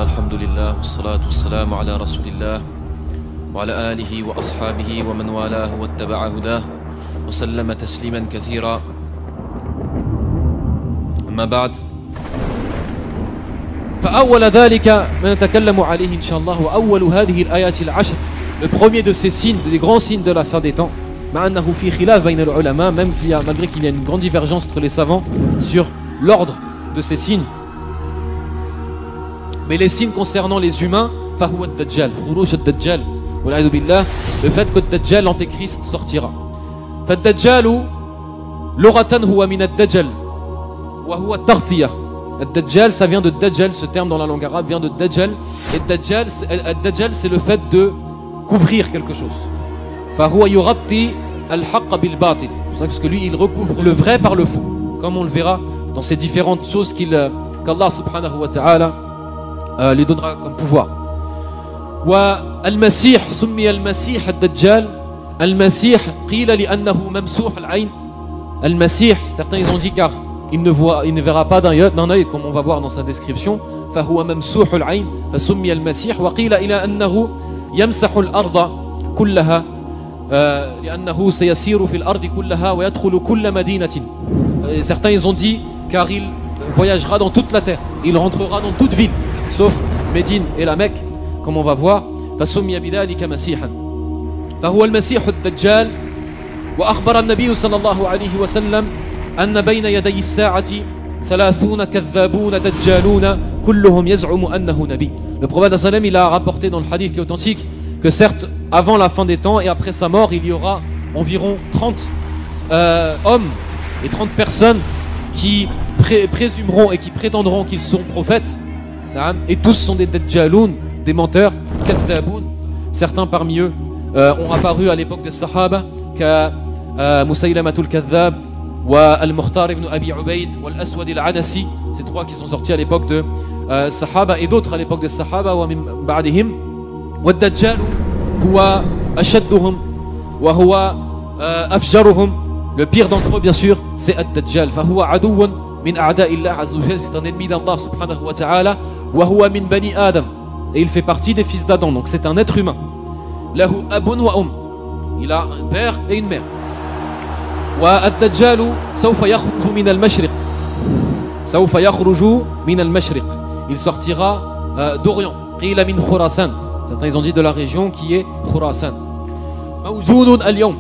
الله الحمد لله والصلاة والسلام على رسول الله وعلى آله وأصحابه ومن والاه واتبع هداه وسلم تسليما كثيرا أما بعد فأول ذلك ما نتكلم عليه إن شاء الله وأول هذه الآيات العشر. Le premier de ces signes, des grands signes de la fin des temps, مع أنه في خلاف بين العلماء, même malgré qu'il y a une grande divergence entre les savants sur l'ordre de ces signes. Mais les signes concernant les humains, فهو الدجال, خروج الدجال, والعياذ بالله, le fait que le Dajjal, l'antéchrist, sortira. فالدجال لغة هو من الدجل وهو التغطية. الدجال, ça vient de Dajjal, ce terme dans la langue arabe vient de Dajjal. Et Dajjal, c'est le fait de couvrir quelque chose. فهو يغطي الحق بالباطل. C'est ça parce que lui, il recouvre le vrai par le faux, comme on le verra dans ces différentes choses qu'Allah subhanahu wa ta'ala lui donnera comme pouvoir. والمسيح سمي المسيح الدجال. المسيح قيل لأنه ممسوح العين. المسيح, certains ils ont dit car il ne verra pas d'un œil comme on va voir dans sa description. فهو ممسوح العين فسمي المسيح. وقيل إلى أنه يمسح الأرض كلها لأنه سيسير في الأرض كلها ويدخل كل مدينة. Certains ils ont dit car il voyagera dans toute la terre, il rentrera dans toute ville sauf Médine et la Mecque, comme on va voir. فسمي بذلك مسيحا. فهو المسيح الدجال. وأخبر النبي صلى الله عليه وسلم أن بين يدي الساعة 30 كذابون دجالون كلهم يزعم أنه نبي. Le prophète sallam, il a rapporté dans le hadith qui est authentique que certes avant la fin des temps et après sa mort il y aura environ 30 hommes et 30 personnes qui présumeront et qui prétendront qu'ils sont prophètes, et tous sont des dajjaloun, des menteurs, kadhaboun. Certains parmi eux ont apparu à l'époque des Sahaba, comme Musaylamatul Kadhab, Al-Mukhtar ibn Abi Ubayd, Al-Aswad al-Anasi, ces trois qui sont sortis à l'époque de Sahaba, et d'autres à l'époque des Sahaba, wa min ba'dihim. والدجال هو أشدهم وهو أفجرهم. Le pire d'entre eux bien sûr c'est الدجال. فهو عدو من أعداء الله عز وجل, c'est un ennemi d'Allah subhanahu wa ta'ala. وهو من بني آدم, et il fait partie des fils d'Adam, donc c'est un être humain. له أب وأم, il a un père et une mère. والدجال سوف يخرج من المشرق, سوف يخرج من المشرق, il sortira d'Orient. قيل من خراسان, certains ils ont dit de la région qui est Khurasan. موجود اليوم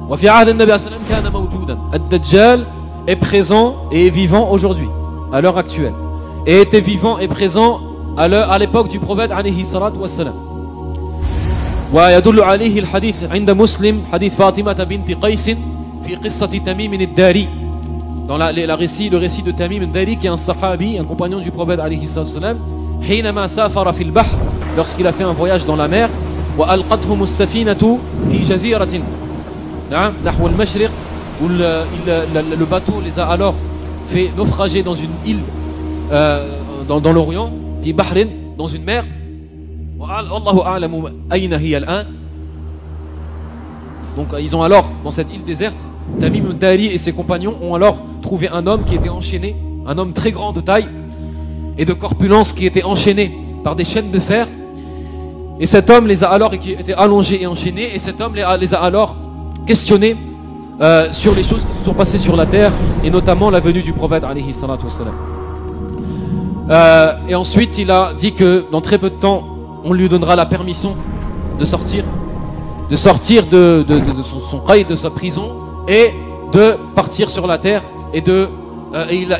وفي عهد النبي صلى الله عليه وسلم كان موجودا. الدجال est présent et est vivant aujourd'hui, à l'heure actuelle, et était vivant et présent à l'époque du prophète عليه الصلاة والسلام. ويدل عليه الحديث عند مسلم حديث فاطمة بنت قيس في قصة تميم الداري. Dans le récit de Tamim al-Dari, qui est un sahabi, un compagnon du prophète عليه الصلاة والسلام, حينما سافر في البحر, lorsqu'il a fait un voyage dans la mer, وألقتهم السفينة في جزيرة نحو المشرق, où le bateau les a alors fait naufrager dans une île dans l'Orient, في بحر, dans une mer. والله أعلم أين هي الآن. Donc ils ont alors, dans cette île déserte, Tamim al-Dari et ses compagnons ont alors trouvé un homme qui était enchaîné, un homme très grand de taille et de corpulence qui était enchaîné par des chaînes de fer. Et cet homme les a alors, qui était allongé et enchaîné, et cet homme les a alors questionnés sur les choses qui se sont passées sur la terre, et notamment la venue du prophète alayhi salatu wassalam. Et ensuite il a dit que dans très peu de temps on lui donnera la permission de sortir de son qaïd, de sa prison, et de partir sur la terre, et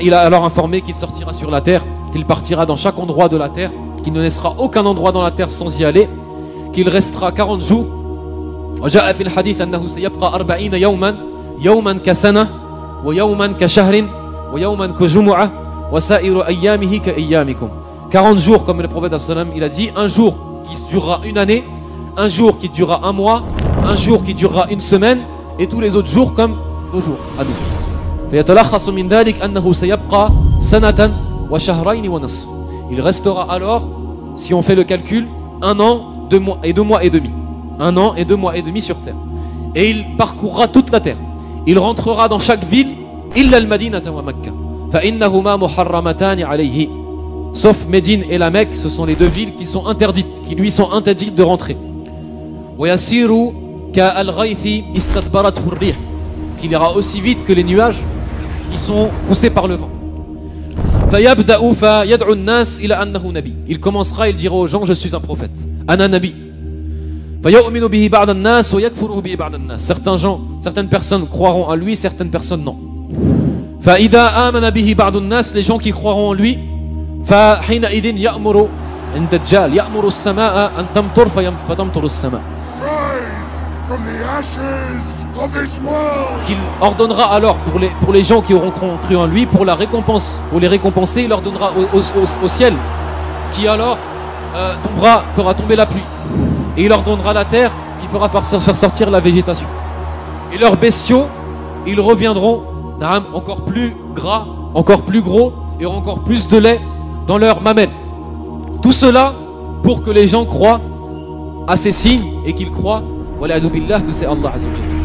il a alors informé qu'il sortira sur la terre, qu'il partira dans chaque endroit de la terre, qu'il ne laissera aucun endroit dans la terre sans y aller, qu'il restera 40 jours. وجاء في الحديث أنه سيبقى 40 يوما يوما كسنة ويوما كشهر ويوما كجمعة وسائر أيامه كأيامكم. 40 jours comme le prophète sallam il a dit, un jour qui durera une année, un jour qui durera un mois, un jour qui durera une semaine, et tous les autres jours comme nos jours à nous. فيتلخص من ذلك أنه سيبقى سنة وشهرين ونصف. Il restera alors, si on fait le calcul, 1 an, 2 mois et 2 mois et demi. 1 an et 2 mois et demi sur terre. Et il parcourra toute la terre. Il rentrera dans chaque ville, إلا المدينة ومكة فإنهما محرمتان عليه. sauf Médine et la Mecque, ce sont les deux villes qui sont interdites, qui lui sont interdites de rentrer. Qu'il ira aussi vite que les nuages qui sont poussés par le vent. Il commencera, il dira aux gens, je suis un prophète. Ana nabi. Certains gens, certaines personnes croiront en lui, certaines personnes non. Les gens qui croiront en lui, qu'il ordonnera alors pour les gens qui auront cru en lui, pour les récompenser, il leur donnera au ciel, qui alors fera tomber la pluie, et il leur donnera la terre qui fera faire sortir la végétation. Et leurs bestiaux, ils reviendront encore plus gras, encore plus gros, et encore plus de lait dans leurs mamelles. Tout cela pour que les gens croient à ces signes et qu'ils croient, que c'est Allah Azza wa Jalla.